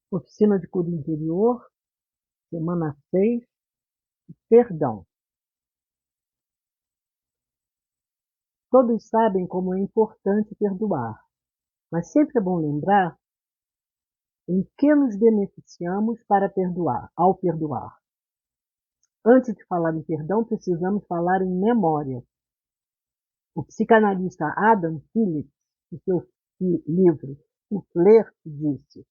Oficina de Cura Interior, semana 6, perdão. Todos sabem como é importante perdoar, mas sempre é bom lembrar em que nos beneficiamos ao perdoar. Antes de falar em perdão, precisamos falar em memória. O psicanalista Adam Phillips, em seu livro O Flerte, disse: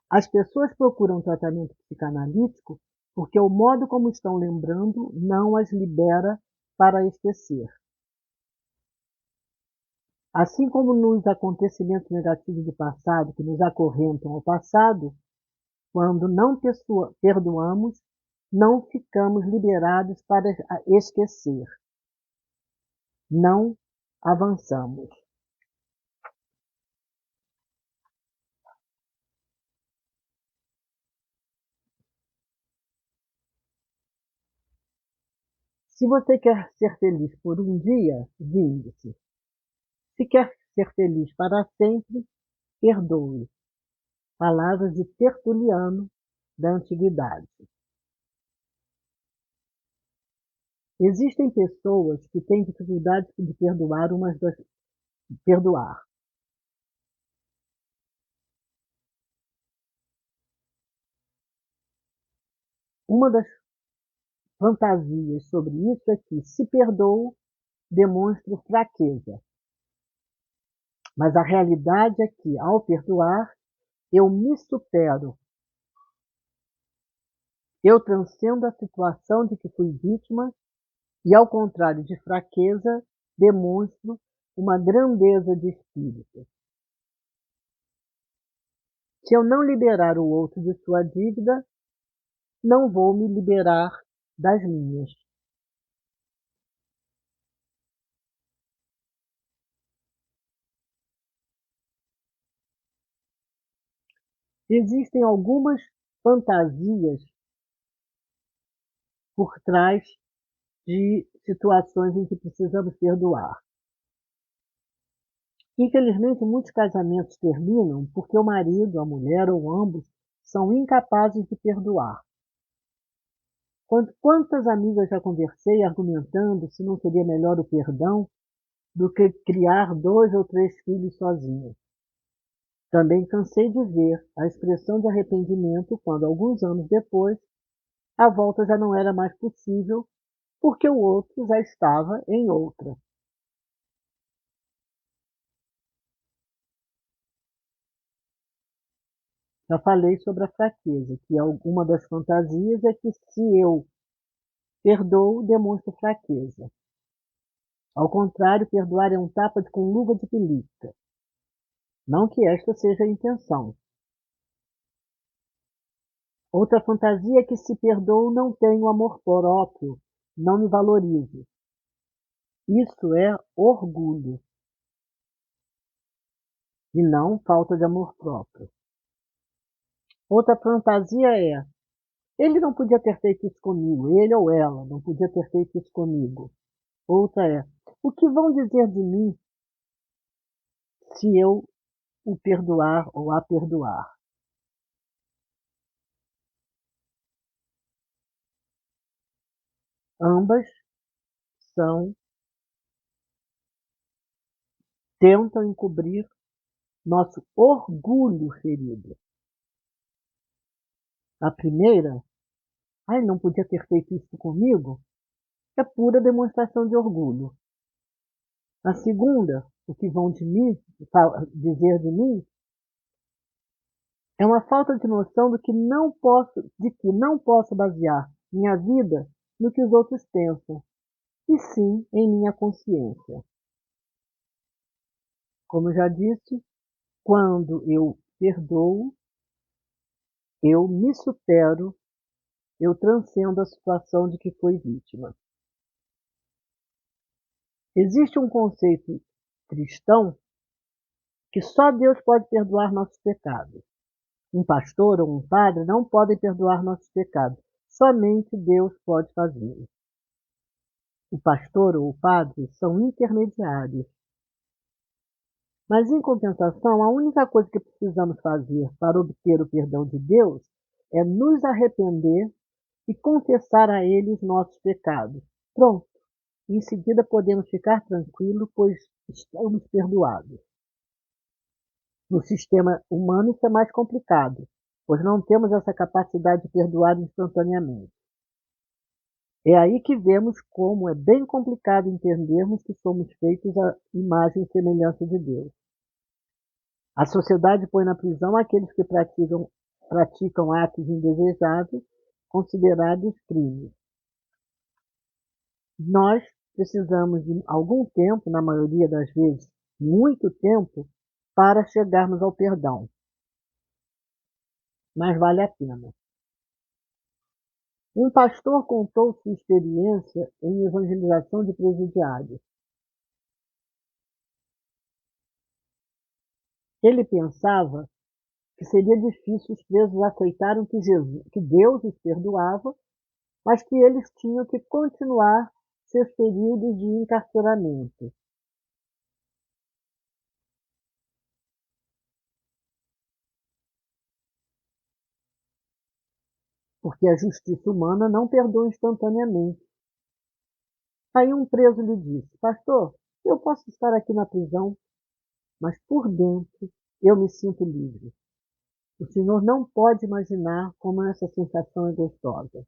as pessoas procuram tratamento psicanalítico porque o modo como estão lembrando não as libera para esquecer. Assim como nos acontecimentos negativos do passado que nos acorrentam ao passado, quando não perdoamos, não ficamos liberados para esquecer. Não avançamos. Se você quer ser feliz por um dia, vingue-se. Se quer ser feliz para sempre, perdoe. Palavras de Tertuliano, da Antiguidade. Existem pessoas que têm dificuldade de perdoar. Uma das fantasias sobre isso é que, se perdoo, demonstro fraqueza. Mas a realidade é que, ao perdoar, eu me supero. Eu transcendo a situação de que fui vítima e, ao contrário de fraqueza, demonstro uma grandeza de espírito. Se eu não liberar o outro de sua dívida, não vou me liberar das minhas. Existem algumas fantasias por trás de situações em que precisamos perdoar. Infelizmente, muitos casamentos terminam porque o marido, a mulher ou ambos são incapazes de perdoar. Quantas amigas já conversei argumentando se não seria melhor o perdão do que criar 2 ou 3 filhos sozinhos. Também cansei de ver a expressão de arrependimento quando, alguns anos depois, a volta já não era mais possível porque o outro já estava em outra. Já falei sobre a fraqueza, que uma das fantasias é que, se eu perdoo, demonstro fraqueza. Ao contrário, perdoar é um tapa com luva de pelica. Não que esta seja a intenção. Outra fantasia é que, se perdoo, não tenho amor próprio, não me valorizo. Isso é orgulho e não falta de amor próprio. Outra fantasia é: ele não podia ter feito isso comigo, ele ou ela não podia ter feito isso comigo. Outra é: o que vão dizer de mim se eu o perdoar ou a perdoar? Ambas tentam encobrir nosso orgulho ferido. A primeira, ele não podia ter feito isso comigo, é pura demonstração de orgulho. A segunda, o que vão dizer de mim, é uma falta de noção de que não posso basear minha vida no que os outros pensam, e sim em minha consciência. Como já disse, quando eu perdoo, eu me supero, eu transcendo a situação de que fui vítima. Existe um conceito cristão que só Deus pode perdoar nossos pecados. Um pastor ou um padre não podem perdoar nossos pecados. Somente Deus pode fazê-lo. O pastor ou o padre são intermediários. Mas, em compensação, a única coisa que precisamos fazer para obter o perdão de Deus é nos arrepender e confessar a Ele os nossos pecados. Pronto. Em seguida podemos ficar tranquilos, pois estamos perdoados. No sistema humano isso é mais complicado, pois não temos essa capacidade de perdoar instantaneamente. É aí que vemos como é bem complicado entendermos que somos feitos à imagem e semelhança de Deus. A sociedade põe na prisão aqueles que praticam atos indesejáveis, considerados crimes. Nós precisamos de algum tempo, na maioria das vezes, muito tempo, para chegarmos ao perdão. Mas vale a pena. Um pastor contou sua experiência em evangelização de presidiários. Ele pensava que seria difícil os presos aceitarem que Deus os perdoava, mas que eles tinham que continuar seus períodos de encarceramento. Porque a justiça humana não perdoa instantaneamente. Aí um preso lhe disse: Pastor, eu posso estar aqui na prisão, mas por dentro eu me sinto livre. O senhor não pode imaginar como essa sensação é gostosa.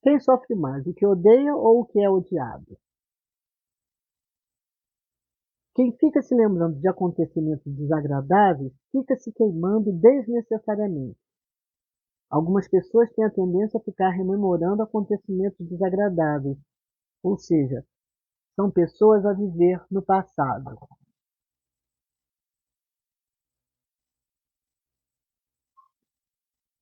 Quem sofre mais, o que odeia ou o que é odiado? Quem fica se lembrando de acontecimentos desagradáveis fica se queimando desnecessariamente. Algumas pessoas têm a tendência a ficar rememorando acontecimentos desagradáveis, ou seja, são pessoas a viver no passado.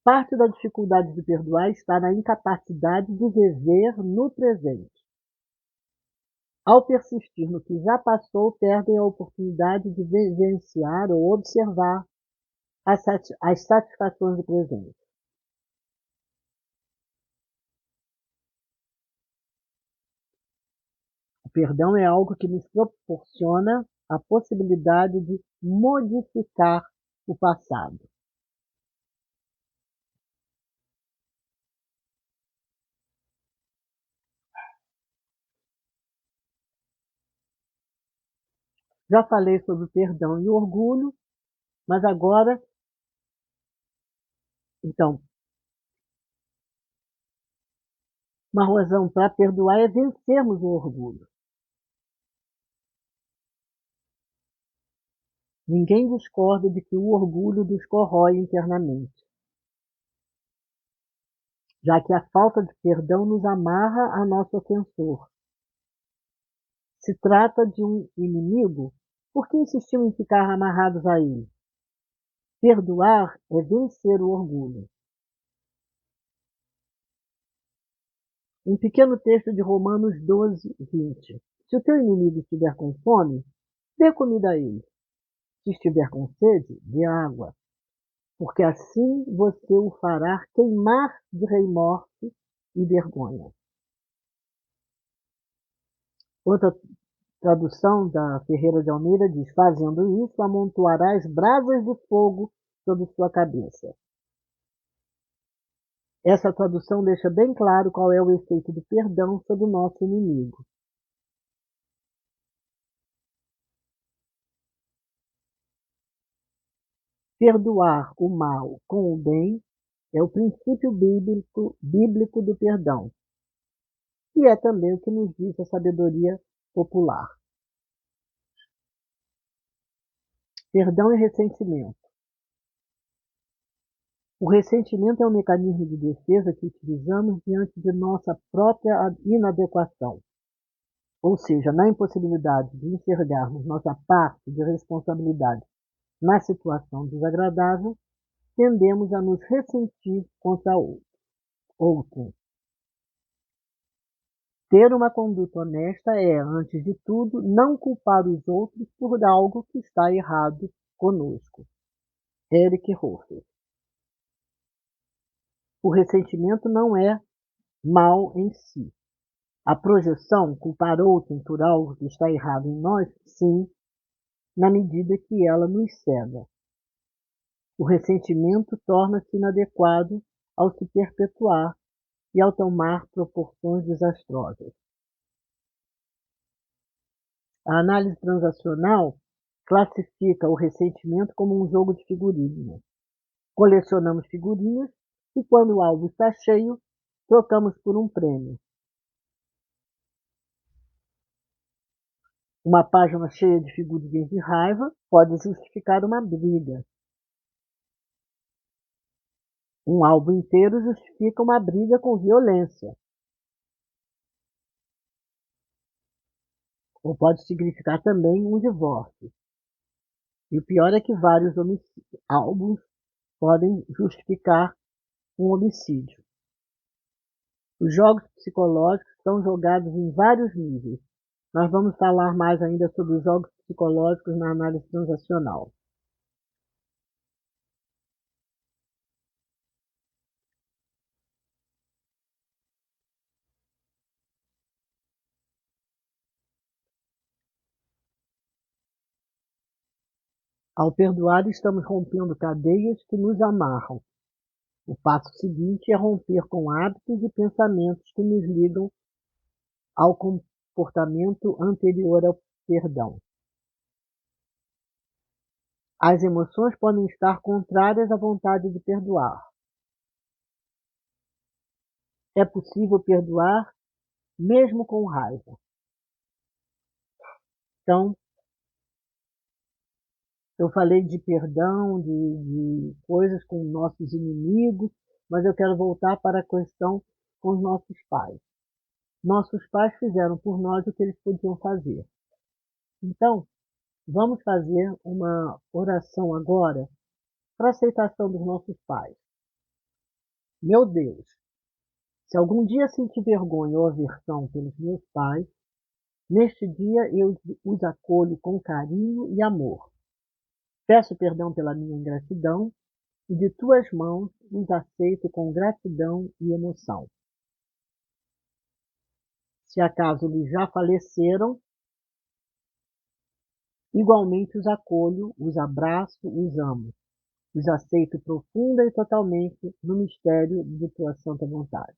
Parte da dificuldade de perdoar está na incapacidade de viver no presente. Ao persistir no que já passou, perdem a oportunidade de vivenciar ou observar as satisfações do presente. O perdão é algo que nos proporciona a possibilidade de modificar o passado. Já falei sobre o perdão e o orgulho, mas agora, então, uma razão para perdoar é vencermos o orgulho. Ninguém discorda de que o orgulho nos corrói internamente, já que a falta de perdão nos amarra a nosso ofensor. Se trata de um inimigo, por que insistimos em ficar amarrados a ele? Perdoar é vencer o orgulho. Um pequeno texto de Romanos 12:20. Se o teu inimigo estiver com fome, dê comida a ele. Se estiver com sede, dê água, porque assim você o fará queimar de remorso e vergonha. Outra tradução da Ferreira de Almeida diz: fazendo isso, amontoarás brasas de fogo sobre sua cabeça. Essa tradução deixa bem claro qual é o efeito do perdão sobre o nosso inimigo. Perdoar o mal com o bem é o princípio bíblico do perdão, e é também o que nos diz a sabedoria popular. Perdão e ressentimento. O ressentimento é um mecanismo de defesa que utilizamos diante de nossa própria inadequação, ou seja, na impossibilidade de enxergarmos nossa parte de responsabilidade na situação desagradável, tendemos a nos ressentir contra outro. Ter uma conduta honesta é, antes de tudo, não culpar os outros por algo que está errado conosco. Eric Hoffer. O ressentimento não é mal em si. A projeção, culpar outrem por algo que está errado em nós, sim, na medida que ela nos cega. O ressentimento torna-se inadequado ao se perpetuar e ao tomar proporções desastrosas. A análise transacional classifica o ressentimento como um jogo de figurinhas. Colecionamos figurinhas e, quando o álbum está cheio, trocamos por um prêmio. Uma página cheia de figurinhas de raiva pode justificar uma briga. Um álbum inteiro justifica uma briga com violência. Ou pode significar também um divórcio. E o pior é que vários álbuns podem justificar um homicídio. Os jogos psicológicos são jogados em vários níveis. Nós vamos falar mais ainda sobre os jogos psicológicos na análise transacional. Ao perdoar, estamos rompendo cadeias que nos amarram. O passo seguinte é romper com hábitos e pensamentos que nos ligam ao comportamento anterior ao perdão. As emoções podem estar contrárias à vontade de perdoar. É possível perdoar mesmo com raiva. Então, eu falei de perdão, de coisas com nossos inimigos, mas eu quero voltar para a questão com os nossos pais. Nossos pais fizeram por nós o que eles podiam fazer. Então, vamos fazer uma oração agora para a aceitação dos nossos pais. Meu Deus, se algum dia senti vergonha ou aversão pelos meus pais, neste dia eu os acolho com carinho e amor. Peço perdão pela minha ingratidão e de tuas mãos os aceito com gratidão e emoção. Se acaso eles já faleceram, igualmente os acolho, os abraço, os amo. Os aceito profunda e totalmente no mistério de tua santa vontade.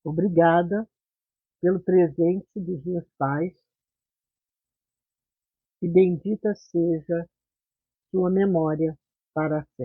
Obrigada pelo presente dos meus pais e bendita seja sua memória para sempre.